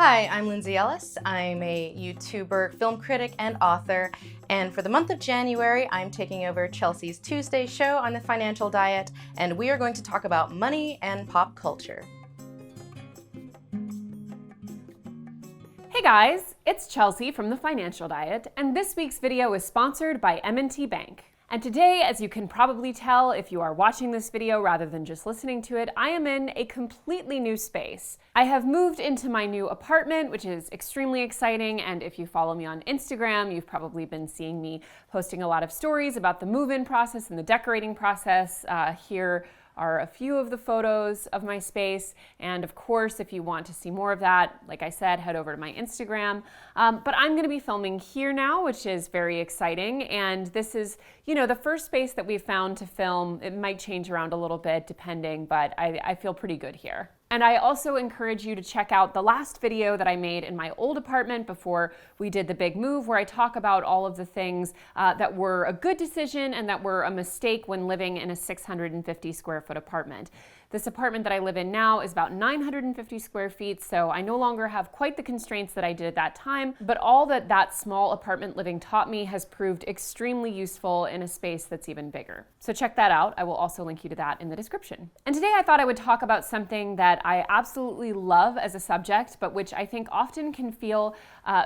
Hi, I'm Lindsay Ellis. I'm a YouTuber, film critic, and author. And for the month of January, I'm taking over Chelsea's Tuesday show on the financial diet, and we are going to talk about money and pop culture. Hey guys, it's Chelsea from The Financial Diet, and this week's video is sponsored by M&T Bank. And today, as you can probably tell if you are watching this video rather than just listening to it, I am in a completely new space. I have moved into my new apartment, which is extremely exciting, and if you follow me on Instagram, you've probably been seeing me posting a lot of stories about the move-in process and the decorating process. Here are a few of the photos of my space, and of course, if you want to see more of that, like I said, head over to my Instagram. But I'm gonna be filming here now, which is very exciting, and this is, the first space that we've found to film. It might change around a little bit depending, but I feel pretty good here. And I also encourage you to check out the last video that I made in my old apartment before we did the big move, where I talk about all of the things that were a good decision and that were a mistake when living in a 650 square foot apartment. This apartment that I live in now is about 950 square feet, so I no longer have quite the constraints that I did at that time, but all that small apartment living taught me has proved extremely useful in a space that's even bigger. So check that out. I will also link you to that in the description. And today I thought I would talk about something that I absolutely love as a subject, but which I think often can feel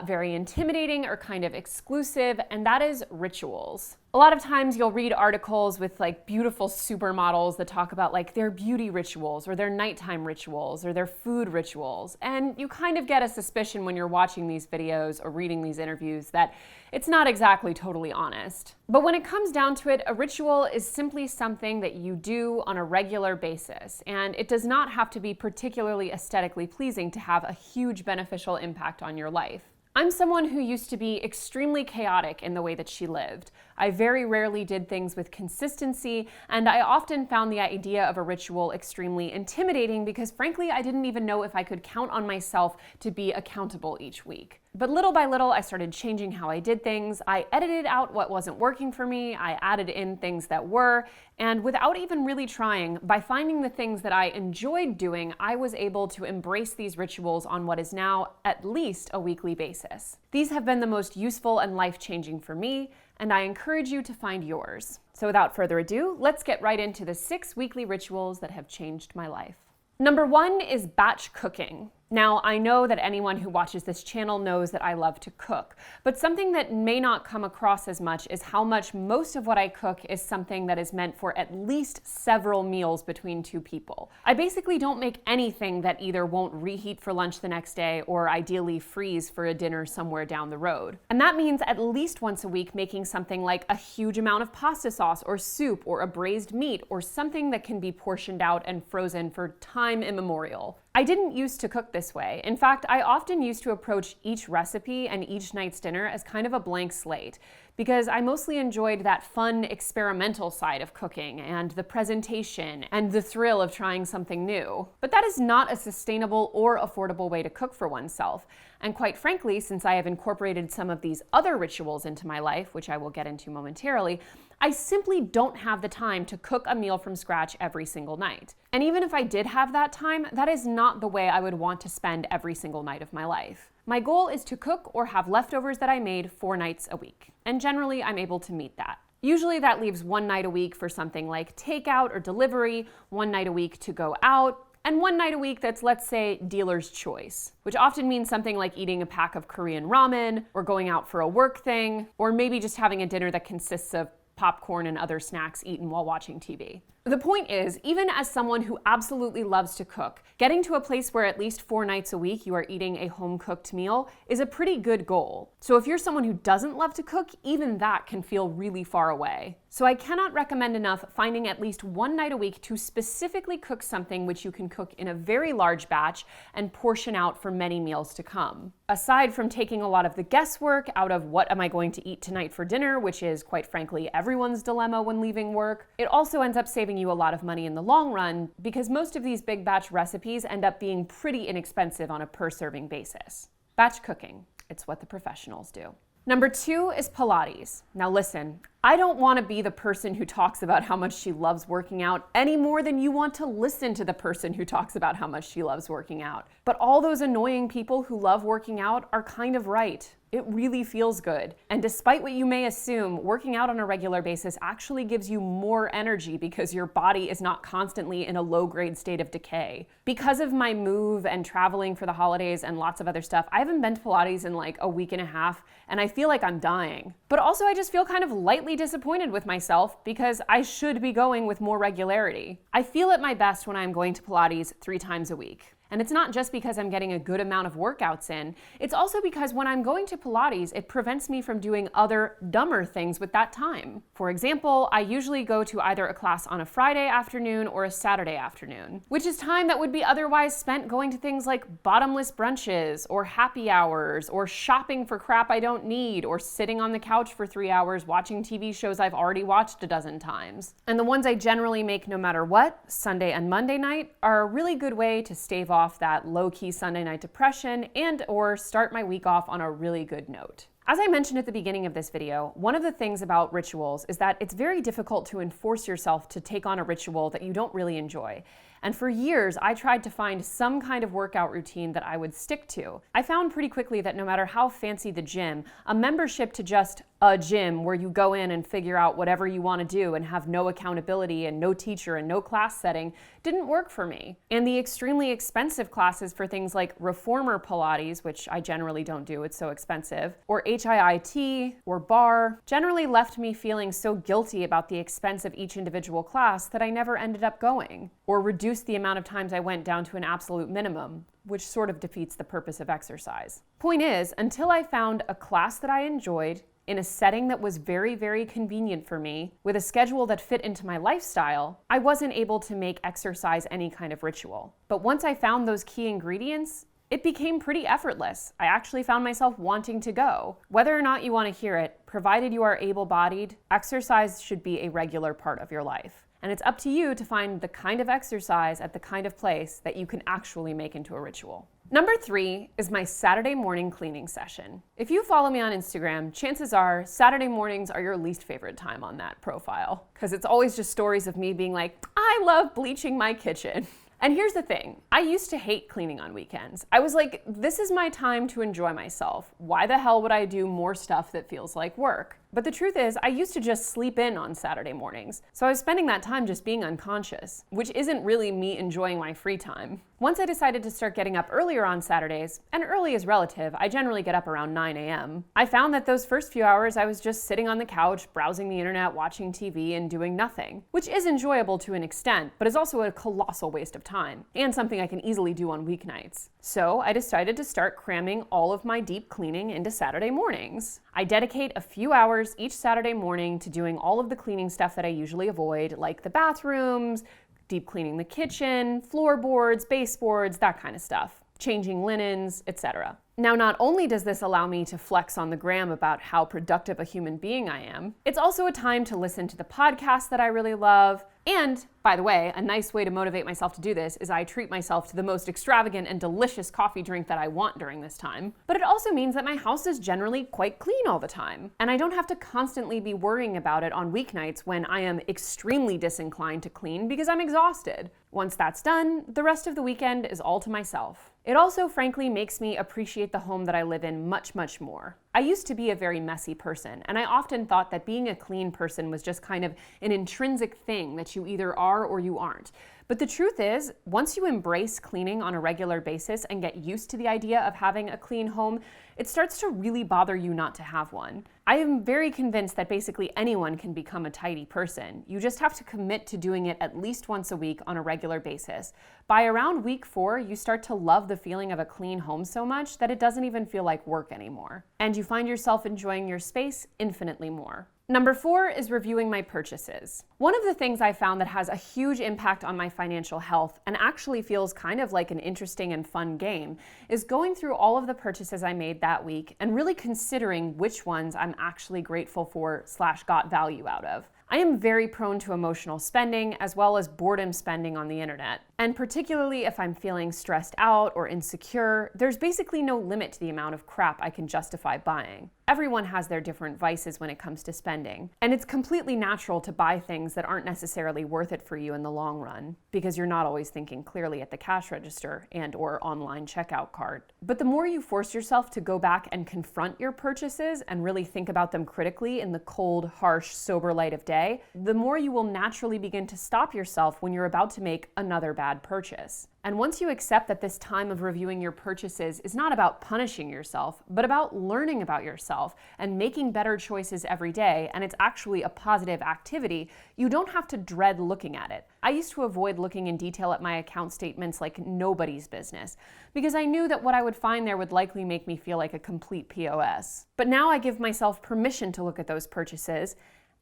very intimidating or kind of exclusive, and that is rituals. A lot of times you'll read articles with beautiful supermodels that talk about their beauty rituals or their nighttime rituals or their food rituals. And you kind of get a suspicion when you're watching these videos or reading these interviews that it's not exactly totally honest. But when it comes down to it, a ritual is simply something that you do on a regular basis. And it does not have to be particularly aesthetically pleasing to have a huge beneficial impact on your life. I'm someone who used to be extremely chaotic in the way that she lived. I very rarely did things with consistency, and I often found the idea of a ritual extremely intimidating because frankly, I didn't even know if I could count on myself to be accountable each week. But little by little, I started changing how I did things. I edited out what wasn't working for me. I added in things that were. And without even really trying, by finding the things that I enjoyed doing, I was able to embrace these rituals on what is now at least a weekly basis. These have been the most useful and life-changing for me, and I encourage you to find yours. So without further ado, let's get right into the 6 weekly rituals that have changed my life. Number 1 is batch cooking. Now, I know that anyone who watches this channel knows that I love to cook, but something that may not come across as much is how much most of what I cook is something that is meant for at least several meals between 2 people. I basically don't make anything that either won't reheat for lunch the next day or ideally freeze for a dinner somewhere down the road. And that means at least once a week making something like a huge amount of pasta sauce or soup or a braised meat or something that can be portioned out and frozen for time immemorial. I didn't used to cook this way. In fact, I often used to approach each recipe and each night's dinner as kind of a blank slate, because I mostly enjoyed that fun experimental side of cooking and the presentation and the thrill of trying something new. But that is not a sustainable or affordable way to cook for oneself. And quite frankly, since I have incorporated some of these other rituals into my life, which I will get into momentarily, I simply don't have the time to cook a meal from scratch every single night. And even if I did have that time, that is not the way I would want to spend every single night of my life. My goal is to cook or have leftovers that I made 4 nights a week. And generally, I'm able to meet that. Usually that leaves 1 night a week for something like takeout or delivery, 1 night a week to go out, and 1 night a week that's, let's say, dealer's choice, which often means something like eating a pack of Korean ramen, or going out for a work thing, or maybe just having a dinner that consists of popcorn and other snacks eaten while watching TV. The point is, even as someone who absolutely loves to cook, getting to a place where at least 4 nights a week you are eating a home-cooked meal is a pretty good goal. So if you're someone who doesn't love to cook, even that can feel really far away. So I cannot recommend enough finding at least 1 night a week to specifically cook something which you can cook in a very large batch and portion out for many meals to come. Aside from taking a lot of the guesswork out of what am I going to eat tonight for dinner, which is quite frankly everyone's dilemma when leaving work, it also ends up saving you a lot of money in the long run because most of these big batch recipes end up being pretty inexpensive on a per serving basis. Batch cooking, it's what the professionals do. Number 2 is Pilates. Now listen, I don't want to be the person who talks about how much she loves working out any more than you want to listen to the person who talks about how much she loves working out. But all those annoying people who love working out are kind of right. It really feels good. And despite what you may assume, working out on a regular basis actually gives you more energy because your body is not constantly in a low-grade state of decay. Because of my move and traveling for the holidays and lots of other stuff, I haven't been to Pilates in like a week and a half, and I feel like I'm dying. But also I just feel kind of lightly disappointed with myself because I should be going with more regularity. I feel at my best when I'm going to Pilates 3 times a week. And it's not just because I'm getting a good amount of workouts in, it's also because when I'm going to Pilates, it prevents me from doing other dumber things with that time. For example, I usually go to either a class on a Friday afternoon or a Saturday afternoon, which is time that would be otherwise spent going to things like bottomless brunches or happy hours or shopping for crap I don't need or sitting on the couch for 3 hours watching TV shows I've already watched a dozen times. And the ones I generally make no matter what, Sunday and Monday night, are a really good way to stave off that low-key Sunday night depression and or start my week off on a really good note. As I mentioned at the beginning of this video, one of the things about rituals is that it's very difficult to enforce yourself to take on a ritual that you don't really enjoy. And for years, I tried to find some kind of workout routine that I would stick to. I found pretty quickly that no matter how fancy the gym, a membership to just a gym where you go in and figure out whatever you want to do and have no accountability and no teacher and no class setting didn't work for me. And the extremely expensive classes for things like reformer Pilates, which I generally don't do, it's so expensive, or HIIT or bar, generally left me feeling so guilty about the expense of each individual class that I never ended up going, or reduced the amount of times I went down to an absolute minimum, which sort of defeats the purpose of exercise. Point is, until I found a class that I enjoyed, in a setting that was very, very convenient for me, with a schedule that fit into my lifestyle, I wasn't able to make exercise any kind of ritual. But once I found those key ingredients, it became pretty effortless. I actually found myself wanting to go. Whether or not you want to hear it, provided you are able-bodied, exercise should be a regular part of your life. And it's up to you to find the kind of exercise at the kind of place that you can actually make into a ritual. Number 3 is my Saturday morning cleaning session. If you follow me on Instagram, chances are Saturday mornings are your least favorite time on that profile, because it's always just stories of me being like, I love bleaching my kitchen. And here's the thing, I used to hate cleaning on weekends. I was like, this is my time to enjoy myself. Why the hell would I do more stuff that feels like work? But the truth is, I used to just sleep in on Saturday mornings. So I was spending that time just being unconscious, which isn't really me enjoying my free time. Once I decided to start getting up earlier on Saturdays, and early is relative, I generally get up around 9 a.m., I found that those first few hours I was just sitting on the couch, browsing the internet, watching TV, and doing nothing, which is enjoyable to an extent, but is also a colossal waste of time, and something I can easily do on weeknights. So I decided to start cramming all of my deep cleaning into Saturday mornings. I dedicate a few hours each Saturday morning to doing all of the cleaning stuff that I usually avoid, like the bathrooms, deep cleaning the kitchen, floorboards, baseboards, that kind of stuff, changing linens, etc. Now, not only does this allow me to flex on the gram about how productive a human being I am, it's also a time to listen to the podcasts that I really love. And, by the way, a nice way to motivate myself to do this is I treat myself to the most extravagant and delicious coffee drink that I want during this time. But it also means that my house is generally quite clean all the time, and I don't have to constantly be worrying about it on weeknights when I am extremely disinclined to clean because I'm exhausted. Once that's done, the rest of the weekend is all to myself. It also, frankly, makes me appreciate the home that I live in much, much more. I used to be a very messy person, and I often thought that being a clean person was just kind of an intrinsic thing that you either are or you aren't. But the truth is, once you embrace cleaning on a regular basis and get used to the idea of having a clean home, it starts to really bother you not to have one. I am very convinced that basically anyone can become a tidy person. You just have to commit to doing it at least once a week on a regular basis. By around week 4, you start to love the feeling of a clean home so much that it doesn't even feel like work anymore. And you find yourself enjoying your space infinitely more. Number 4 is reviewing my purchases. One of the things I found that has a huge impact on my financial health and actually feels kind of like an interesting and fun game is going through all of the purchases I made that week and really considering which ones I'm actually grateful for / got value out of. I am very prone to emotional spending as well as boredom spending on the internet. And particularly if I'm feeling stressed out or insecure, there's basically no limit to the amount of crap I can justify buying. Everyone has their different vices when it comes to spending, and it's completely natural to buy things that aren't necessarily worth it for you in the long run, because you're not always thinking clearly at the cash register and/or online checkout cart. But the more you force yourself to go back and confront your purchases and really think about them critically in the cold, harsh, sober light of day, the more you will naturally begin to stop yourself when you're about to make another bad purchase. And once you accept that this time of reviewing your purchases is not about punishing yourself, but about learning about yourself and making better choices every day, and it's actually a positive activity, you don't have to dread looking at it. I used to avoid looking in detail at my account statements like nobody's business, because I knew that what I would find there would likely make me feel like a complete POS. But now I give myself permission to look at those purchases,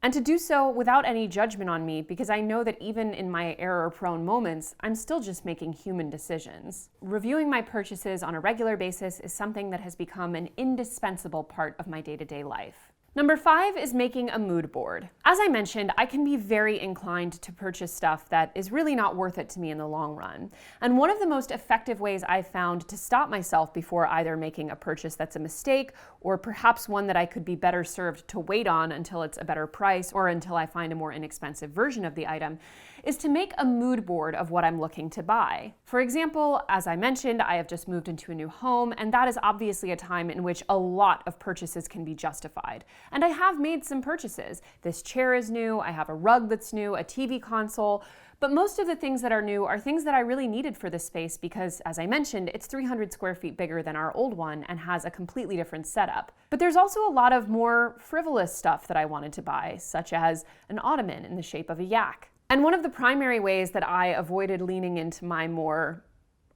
and to do so without any judgment on me, because I know that even in my error-prone moments, I'm still just making human decisions. Reviewing my purchases on a regular basis is something that has become an indispensable part of my day-to-day life. Number 5 is making a mood board. As I mentioned, I can be very inclined to purchase stuff that is really not worth it to me in the long run. And one of the most effective ways I've found to stop myself before either making a purchase that's a mistake or perhaps one that I could be better served to wait on until it's a better price or until I find a more inexpensive version of the item is to make a mood board of what I'm looking to buy. For example, as I mentioned, I have just moved into a new home, and that is obviously a time in which a lot of purchases can be justified. And I have made some purchases. This chair is new, I have a rug that's new, a TV console, but most of the things that are new are things that I really needed for this space because, as I mentioned, it's 300 square feet bigger than our old one and has a completely different setup. But there's also a lot of more frivolous stuff that I wanted to buy, such as an ottoman in the shape of a yak. And one of the primary ways that I avoided leaning into my more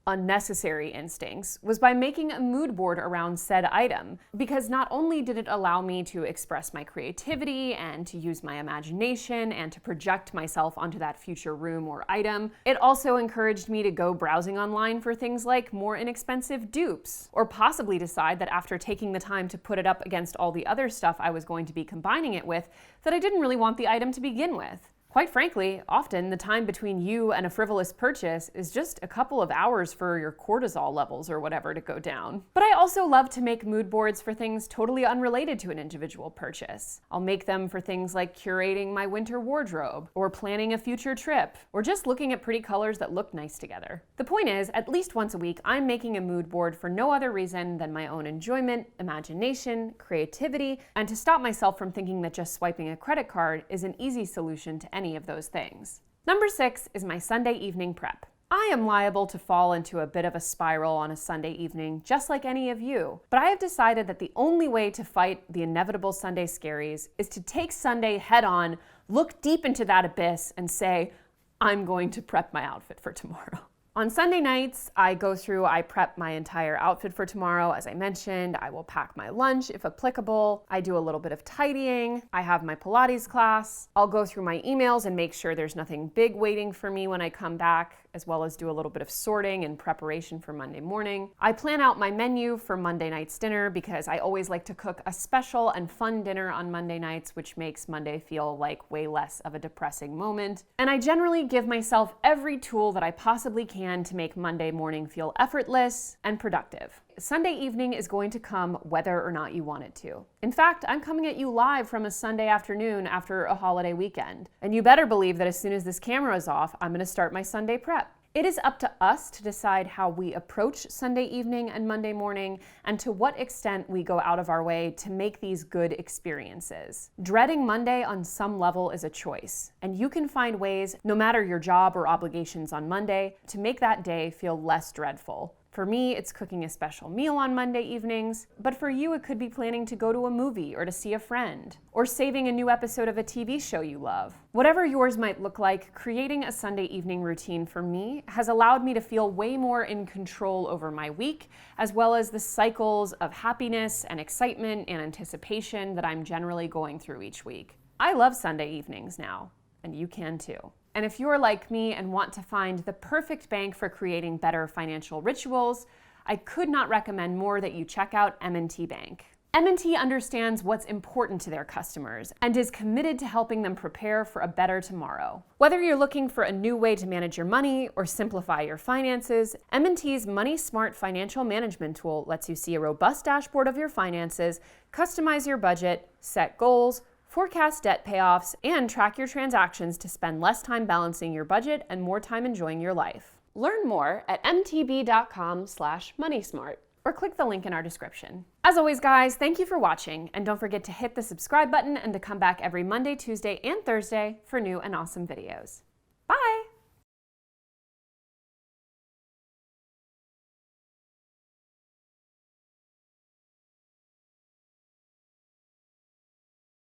unnecessary instincts was by making a mood board around said item, because not only did it allow me to express my creativity and to use my imagination and to project myself onto that future room or item, it also encouraged me to go browsing online for things like more inexpensive dupes, or possibly decide that after taking the time to put it up against all the other stuff I was going to be combining it with, that I didn't really want the item to begin with. Quite frankly, often the time between you and a frivolous purchase is just a couple of hours for your cortisol levels or whatever to go down. But I also love to make mood boards for things totally unrelated to an individual purchase. I'll make them for things like curating my winter wardrobe, or planning a future trip, or just looking at pretty colors that look nice together. The point is, at least once a week, I'm making a mood board for no other reason than my own enjoyment, imagination, creativity, and to stop myself from thinking that just swiping a credit card is an easy solution to any of those things. Number 6 is my Sunday evening prep. I am liable to fall into a bit of a spiral on a Sunday evening, just like any of you. But I have decided that the only way to fight the inevitable Sunday scaries is to take Sunday head on, look deep into that abyss, and say, I'm going to prep my outfit for tomorrow. On Sunday nights, I prep my entire outfit for tomorrow. As I mentioned, I will pack my lunch if applicable. I do a little bit of tidying. I have my Pilates class. I'll go through my emails and make sure there's nothing big waiting for me when I come back, as well as do a little bit of sorting and preparation for Monday morning. I plan out my menu for Monday night's dinner because I always like to cook a special and fun dinner on Monday nights, which makes Monday feel like way less of a depressing moment. And I generally give myself every tool that I possibly can to make Monday morning feel effortless and productive. Sunday evening is going to come whether or not you want it to. In fact, I'm coming at you live from a Sunday afternoon after a holiday weekend. And you better believe that as soon as this camera is off, I'm going to start my Sunday prep. It is up to us to decide how we approach Sunday evening and Monday morning, and to what extent we go out of our way to make these good experiences. Dreading Monday on some level is a choice, and you can find ways, no matter your job or obligations on Monday, to make that day feel less dreadful. For me, it's cooking a special meal on Monday evenings, but for you, it could be planning to go to a movie or to see a friend, or saving a new episode of a TV show you love. Whatever yours might look like, creating a Sunday evening routine for me has allowed me to feel way more in control over my week, as well as the cycles of happiness and excitement and anticipation that I'm generally going through each week. I love Sunday evenings now, and you can too. And if you're like me and want to find the perfect bank for creating better financial rituals, I could not recommend more that you check out M&T Bank. M&T understands what's important to their customers and is committed to helping them prepare for a better tomorrow. Whether you're looking for a new way to manage your money or simplify your finances, M&T's Money Smart financial management tool lets you see a robust dashboard of your finances, customize your budget, set goals, forecast debt payoffs, and track your transactions to spend less time balancing your budget and more time enjoying your life. Learn more at mtb.com/moneysmart or click the link in our description. As always, guys, thank you for watching, and don't forget to hit the subscribe button and to come back every Monday, Tuesday, and Thursday for new and awesome videos.